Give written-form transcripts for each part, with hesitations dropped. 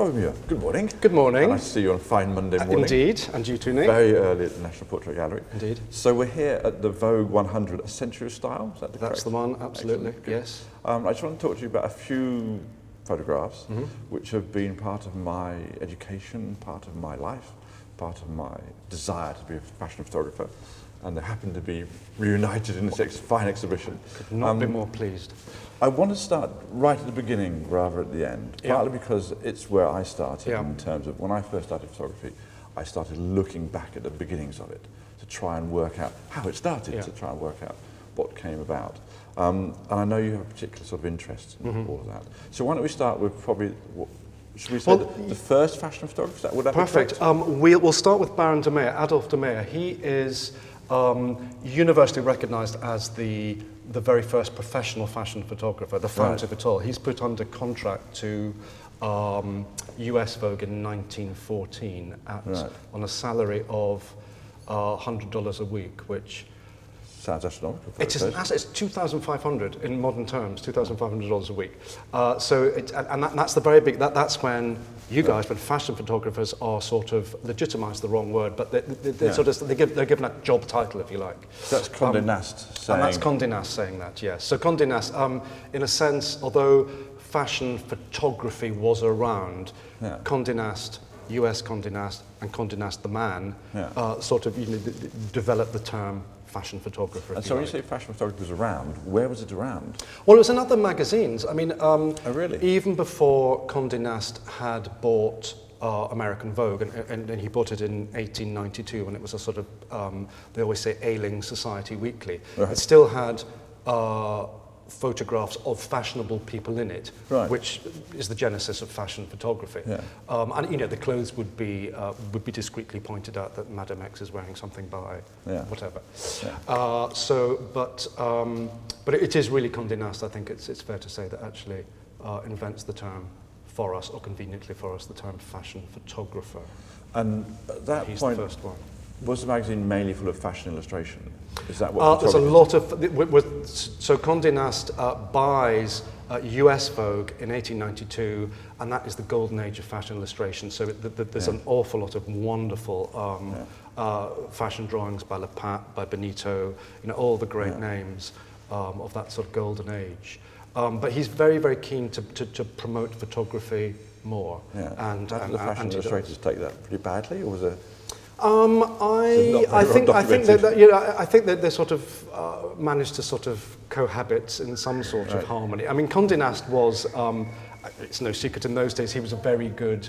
Robert Muir, good morning. Good morning. Nice to see you on a fine Monday morning. Indeed, and you too, Nick. Very early at the National Portrait Gallery. Indeed. So we're here at the Vogue 100, A Century of Style, is that the That's correct? the one, absolutely, yes. I just want to talk to you about a few photographs which have been part of my education, part of my life, part of my desire to be a fashion photographer, and they happen to be reunited in this fine exhibition. Could not be more pleased. I want to start right at the beginning rather at the end, partly because it's where I started in terms of when I first started photography, I started looking back at the beginnings of it to try and work out how it started, to try and work out what came about. And I know you have a particular sort of interest in all of that. So why don't we start with probably, should we say the first fashion photographer? Would that Perfect. be correct? We'll start with Baron de Meyer, Adolph de Meyer. He is universally recognised as the very first professional fashion photographer, the founder of it all. He's put under contract to US Vogue in 1914 on a salary of $100 a week, which Sounds astronomical. it's $2,500 in modern terms, $2,500 a week. That's the very big. That's when you guys, when fashion photographers, are sort of legitimised, the wrong word, but they're given a job title, if you like. So that's Condé Nast saying. And that's Condé Nast saying that, yes. So Condé Nast, in a sense, although fashion photography was around, Condé Nast, US Condé Nast, and Condé Nast the man, sort of developed the term fashion photographer. And so when you say fashion photography was around, where was it around? Well, it was in other magazines. I mean, really? Even before Condé Nast had bought American Vogue, and he bought it in 1892 when it was a sort of, they always say ailing society weekly. It still had photographs of fashionable people in it, which is the genesis of fashion photography. And the clothes would be discreetly pointed out that Madame X is wearing something by whatever. But it is really Condé Nast. I think it's fair to say that actually invents the term for us, or conveniently for us, the term fashion photographer. And at that He's point, the first one. Was the magazine mainly full of fashion illustration? Is that what there's a lot of... So Condé Nast buys US Vogue in 1892, and that is the golden age of fashion illustration. So there's an awful lot of wonderful fashion drawings by Lepat, by Benito, all the great names of that sort of golden age. But he's very, very keen to promote photography more. And did the fashion illustrators take that pretty badly, or was it... I think that they sort of managed to sort of cohabit in some sort of harmony. I mean, Condé Nast was, it's no secret in those days, he was a very good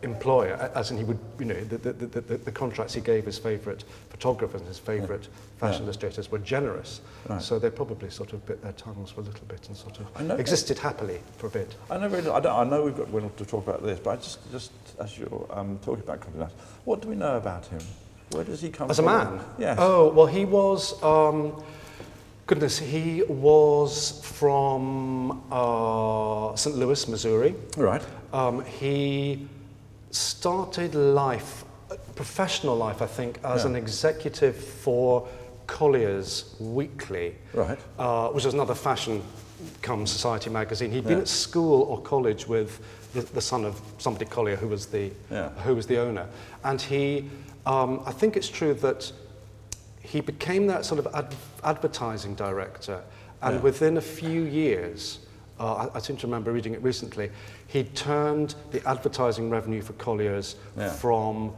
employer, as in he would, the contracts he gave his favourite photographers and his favourite fashion illustrators were generous. So they probably sort of bit their tongues for a little bit and sort of existed happily for a bit. I know we've got to talk about this, but I just as you're talking about Condé Nast, what do we know about him? Where does he come from? As a man? Yes. Oh, well, he was... he was from St. Louis, Missouri. Right. He started life, professional life, I think, as an executive for Collier's Weekly, which was another fashion come society magazine. He'd been at school or college with the son of somebody Collier, who was the owner, and he, I think it's true that he became that sort of advertising director, and within a few years, I seem to remember reading it recently, he turned the advertising revenue for Collier's from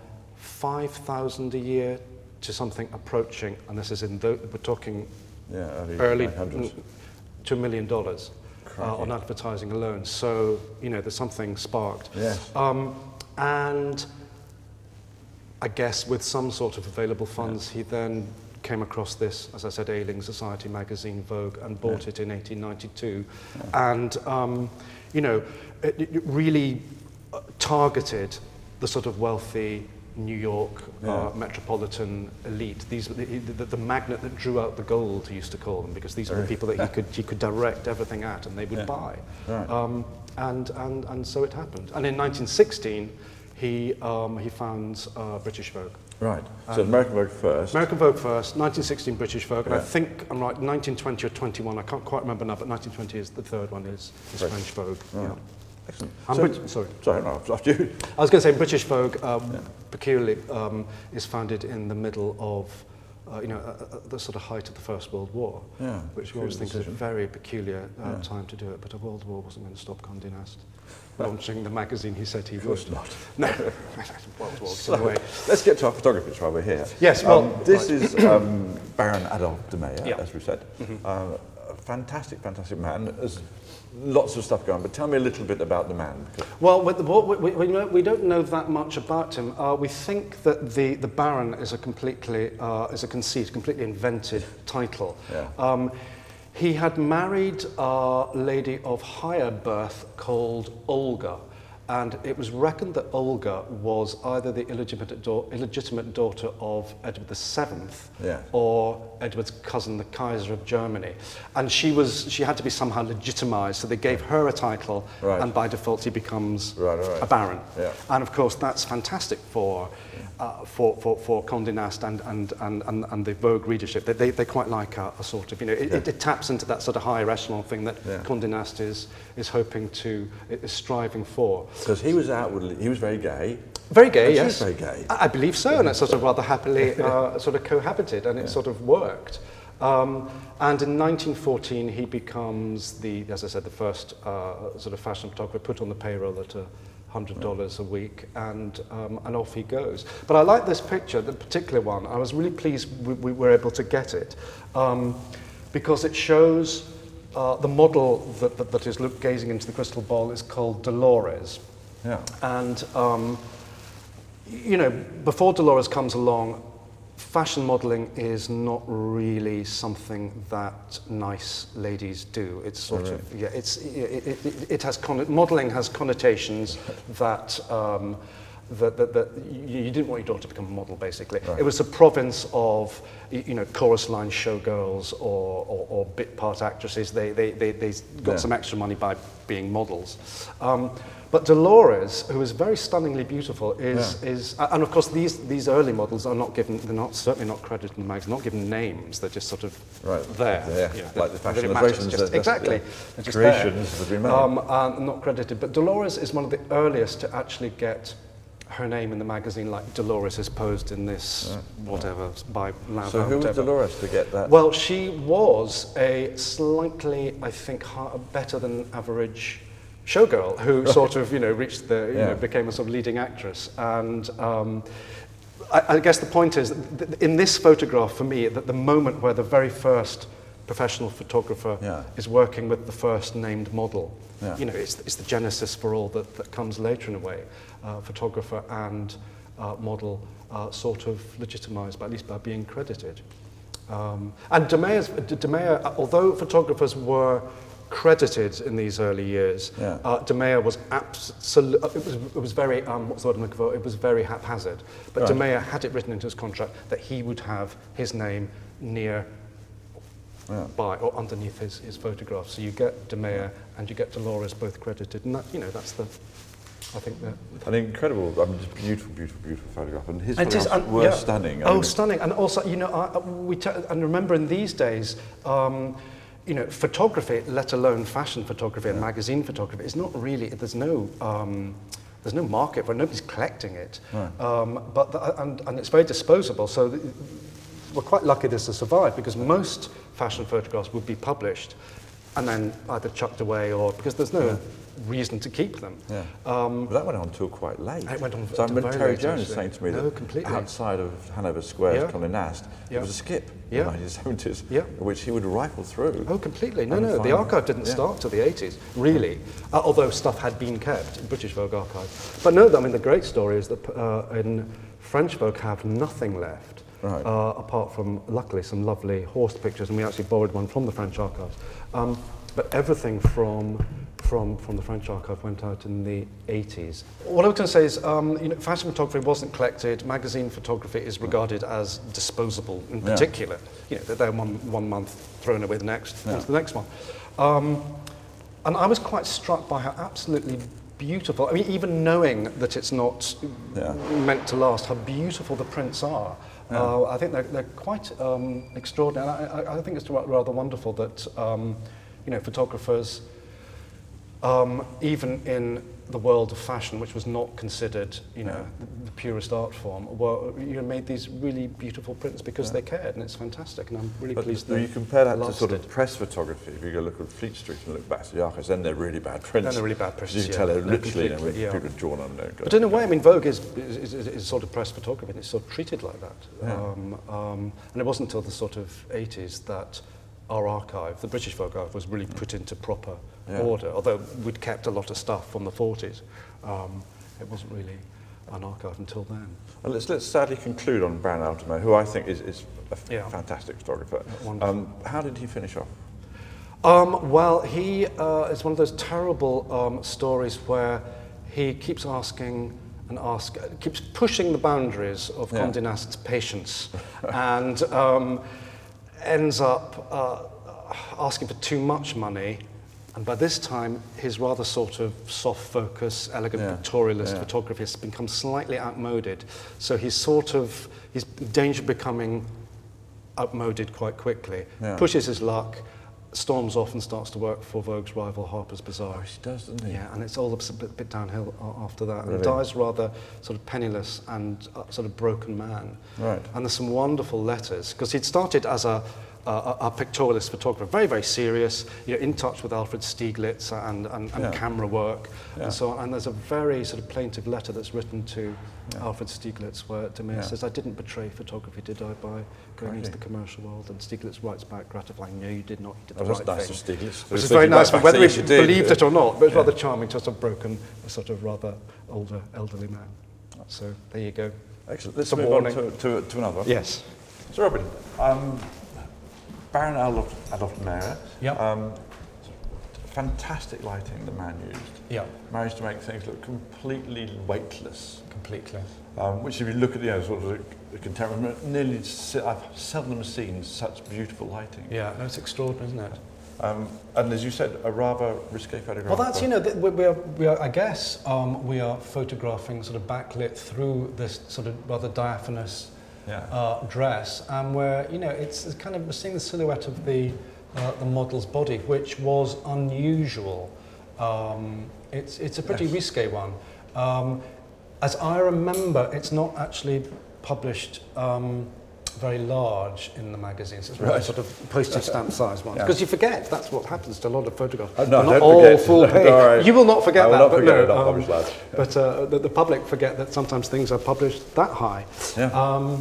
$5,000 a year to something approaching, and this is we're talking early $2 million on advertising alone. So, there's something sparked. Yes. And I guess with some sort of available funds, he then came across this, as I said, ailing society magazine, Vogue, and bought it in 1892. And, it really targeted the sort of wealthy New York metropolitan elite. These the magnet that drew out the gold, he used to call them, because these are the people that he could direct everything at, and they would buy. And so it happened. And in 1916, he founds British Vogue. Right. So American Vogue first. American Vogue first, 1916 British Vogue, and I think I'm right, 1920 or 21, I can't quite remember now, but 1920 is the third one, is French Vogue. Excellent. Sorry, no, after you. I was going to say British Vogue, peculiarly, is founded in the middle of, the sort of height of the First World War, which we always think is a very peculiar time to do it. But a world war wasn't going to stop Condé Nast launching the magazine he said he would. Not. No, world war gets in the way. Let's get to our photography while we're here. Yes, well, this is Baron Adolph de Meyer, as we said. A fantastic man. There's lots of stuff going on, but tell me a little bit about the man. Well, we don't know that much about him. We think that the Baron is a conceit, completely invented title. Yeah. He had married a lady of higher birth called Olga, and it was reckoned that Olga was either the illegitimate daughter of Edward VII or Edward's cousin, the Kaiser of Germany. And she had to be somehow legitimized, so they gave her a title, and by default he becomes a baron. Yeah. And of course that's fantastic for Condé Nast and the Vogue readership. They quite like a sort of, it taps into that sort of higher echelon thing that Condé Nast is hoping to, is striving for. Because he was he was very gay. Very gay, yes. She was very gay. I believe so, and it sort of rather happily sort of cohabited, and it sort of worked. And in 1914 he becomes as I said, the first sort of fashion photographer put on the payroll at $100 a week, and off he goes. But I like this picture, the particular one. I was really pleased we were able to get it, because it shows the model that is gazing into the crystal ball is called Dolores. Yeah. And before Dolores comes along, fashion modelling is not really something that nice ladies do. It's sort of it has modelling has connotations that that you didn't want your daughter to become a model, basically. Right. It was a province of chorus line showgirls or bit part actresses. They got some extra money by being models. But Dolores, who is very stunningly beautiful, is and of course these early models are not given, certainly not credited in the magazine, not given names. They're just sort of there. Like the fashion illustrations. Exactly. Creations that have been made. Not credited. But Dolores is one of the earliest to actually get her name in the magazine, like Dolores is posed in this whatever by Lau. So who was Dolores to get that? Well, she was a slightly, I think, better than average showgirl who sort of, reached the, became a sort of leading actress. And I guess the point is, in this photograph, for me, that the moment where the very first professional photographer is working with the first named model, it's the genesis for all that comes later in a way. Photographer and model sort of legitimized, at least by being credited. And de Meyer, although photographers were credited in these early years, de Meyer was absolutely, it was very, what's the word I'm looking for? It was very haphazard. But de Meyer had it written into his contract that he would have his name near by or underneath his photograph. So you get de Meyer and you get Dolores both credited, and that, that's the, I think that an incredible, just beautiful photograph, and his photographs were stunning. Stunning, and also, and remember in these days, photography, let alone fashion photography and magazine photography, is not really. There's no market for it. Nobody's collecting it, and it's very disposable. So we're quite lucky this has survived, because most fashion photographs would be published and then either chucked away or because there's no reason to keep them. But that went on till quite late. It went on. So I remember Terry Jones saying to me that outside of Hanover Square's Condé Nast, there was a skip in the 1970s, which he would rifle through. Oh, completely. No, the archive didn't start till the 80s, really. Although stuff had been kept in British Vogue archive. But no, I mean, the great story is that in French Vogue have nothing left. Apart from, luckily, some lovely horse pictures, and we actually borrowed one from the French archives. But everything from the French archive went out in the 80s. What I was going to say is, fashion photography wasn't collected. Magazine photography is regarded as disposable, in particular. They're one month thrown away the next, onto the next one. And I was quite struck by how absolutely beautiful, I mean, even knowing that it's not meant to last, how beautiful the prints are. I think they're quite extraordinary. I think it's rather wonderful that photographers even in the world of fashion, which was not considered, the purest art form, made these really beautiful prints because they cared, and it's fantastic, and I'm really pleased that you compare that to sort of press photography. If you go look at Fleet Street and look back to the archives, then they're really bad prints. Then they're really bad prints. You can tell they're literally, people are drawn on there. But in a way, I mean, Vogue is sort of press photography, and it's sort of treated like that. Yeah. And it wasn't until the sort of 80s that our archive, the British Vogue archive, was really put into proper order. Although we'd kept a lot of stuff from the 40s, it wasn't really an archive until then. Well, let's sadly conclude on Baron Adolph de Meyer, who I think is a fantastic photographer. How did he finish off? Well, he is one of those terrible stories where he keeps asking and keeps pushing the boundaries of Condé Nast's patience, and ends up asking for too much money. And by this time, his rather sort of soft focus, elegant pictorialist photography has become slightly outmoded. So he's in danger of becoming outmoded quite quickly. Yeah. Pushes his luck, storms off and starts to work for Vogue's rival Harper's Bazaar. Oh, he does, doesn't he? Yeah, and it's all a bit downhill after that. Really? And dies rather sort of penniless and sort of broken man. Right. And there's some wonderful letters, because he'd started as a pictorialist photographer, very, very serious, in touch with Alfred Stieglitz and camera work and so on. And there's a very sort of plaintive letter that's written to Alfred Stieglitz where de Meyer says, "I didn't betray photography, did I, by going into the commercial world?" And Stieglitz writes back gratifying, "No, you did not. You did the right thing." That's nice of Stieglitz. Which is very nice, whether he believed it or not, but it's rather charming to have broken a sort of rather older, elderly man. So there you go. Excellent. Let's move on to another one. Yes. So Robin, Baron Adolph de Meyer. Fantastic lighting the man used. Yeah. Managed to make things look completely weightless. Completely. Which, if you look at sort of the contemporary, I've seldom seen such beautiful lighting. Yeah, no, it's extraordinary, isn't it? And as you said, a rather risque photograph. Well, that's we are. I guess we are photographing sort of backlit through this sort of rather diaphanous dress, and where it's kind of seeing the silhouette of the model's body, which was unusual. It's a pretty risque one. As I remember, it's not actually published very large in the magazines. It's really sort of postage stamp size ones. Because you forget, that's what happens to a lot of photographs. No, not don't all forget. full page. You will not forget that. I will not forget it, not published large. But the public forget that sometimes things are published that high. Yeah.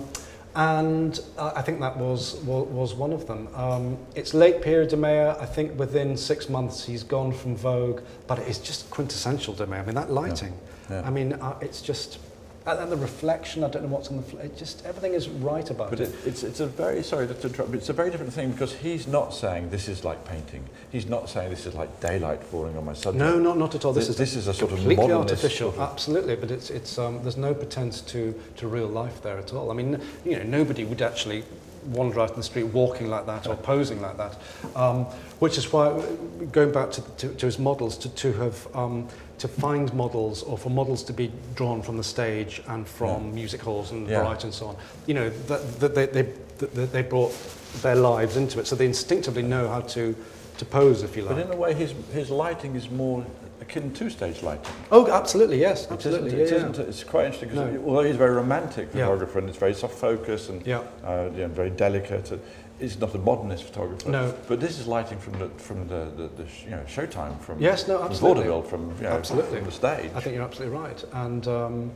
And I think that was one of them. It's late period de Meyer. I think within 6 months he's gone from Vogue, but it's just quintessential de Meyer. I mean, that lighting. Yeah. I mean, it's just, and the reflection, I don't know what's on the, it just, everything is right about it. But it's a very, sorry to interrupt, but it's a very different thing, because he's not saying this is like painting. He's not saying this is like daylight falling on my subject. No, not at all. This is a sort of completely modernist artificial, absolutely, but it's there's no pretense to real life there at all. I mean, nobody would actually wander out in the street walking like that or posing like that, which is why, going back to his models, to have to find models, or for models to be drawn from the stage and from music halls and variety and so on, that they brought their lives into it, so they instinctively know how to pose, if you like. But in a way, his lighting is more akin to stage lighting. Oh, absolutely, yes, absolutely. It isn't. It's quite interesting, because although he's a very romantic photographer and it's very soft focus and very delicate, it's not a modernist photographer. No. But this is lighting from the showtime, from absolutely. vaudeville, from absolutely. from the stage. I think you're absolutely right, and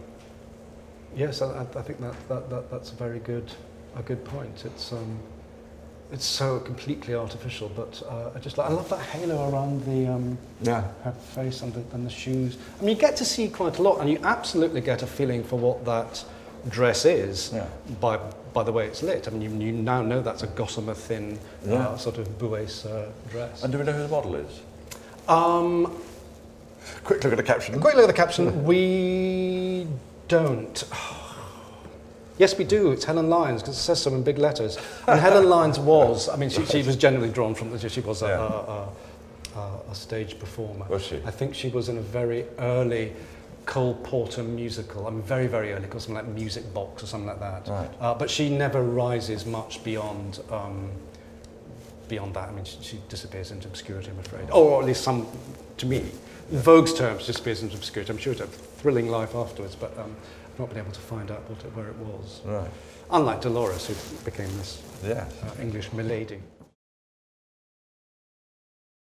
yes, I think that's a very good point. It's so completely artificial, but I love that halo around her face and the shoes. I mean, you get to see quite a lot, and you absolutely get a feeling for what that dress is by the way it's lit. I mean, you now know that's a gossamer thin sort of Bouet dress. And do we know who the model is? Quick look at the caption. Quick look at the caption. We don't. Yes, we do. It's Helen Lyons, because it says so in big letters. And Helen Lyons was, I mean, she was generally drawn from, she was a stage performer. Was she? I think she was in a very early Cole Porter musical. I mean, very, very early, called something like Music Box or something like that. Right. But she never rises much beyond that. I mean, she disappears into obscurity, I'm afraid. Or at least to me, Vogue's terms, just business obscurity. I'm sure it's a thrilling life afterwards, but I've not been able to find out where it was. Right. Unlike Dolores, who became this yes. English milady.